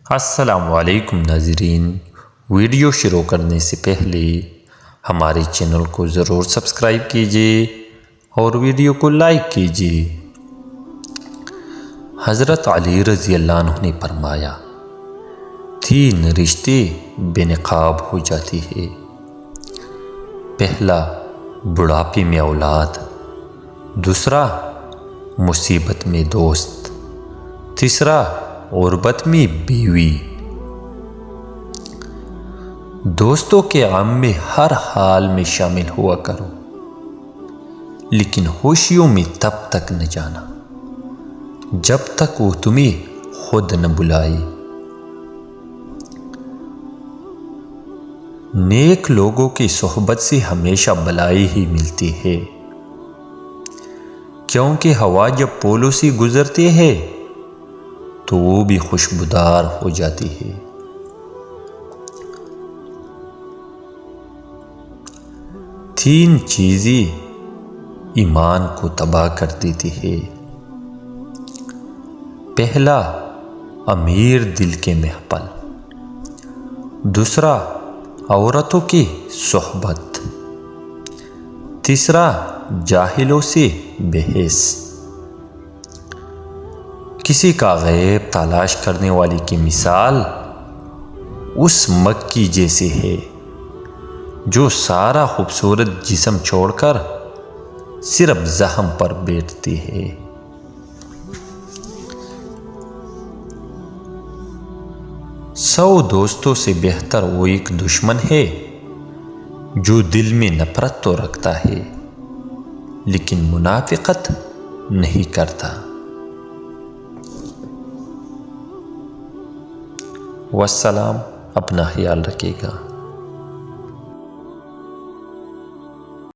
السلام علیکم ناظرین، ویڈیو شروع کرنے سے پہلے ہمارے چینل کو ضرور سبسکرائب کیجیے اور ویڈیو کو لائک کیجیے۔ حضرت علی رضی اللہ عنہ نے فرمایا، 3 رشتے بے نقاب ہو جاتی ہے۔ پہلا، بڑھاپے میں اولاد، دوسرا، مصیبت میں دوست، تیسرا، غربت میں بیوی۔ دوستوں کے غم میں ہر حال میں شامل ہوا کرو، لیکن خوشیوں میں تب تک نہ جانا جب تک وہ تمہیں خود نہ بلائے۔ نیک لوگوں کی صحبت سے ہمیشہ بلائی ہی ملتی ہے، کیونکہ ہوا جب پولوں سے گزرتی ہے تو وہ بھی خوشبودار ہو جاتی ہے۔ تین چیزیں ایمان کو تباہ کر دیتی ہے۔ پہلا، امیر دل کے محفل، دوسرا، عورتوں کی صحبت، تیسرا، جاہلوں سے بحث۔ کسی کا غیب تلاش کرنے والے کی مثال اس مکھی جیسے ہے جو سارا خوبصورت جسم چھوڑ کر صرف زخم پر بیٹھتی ہے۔ 100 دوستوں سے بہتر وہ ایک دشمن ہے جو دل میں نفرت تو رکھتا ہے لیکن منافقت نہیں کرتا۔ والسلام، اپنا خیال رکھیے گا۔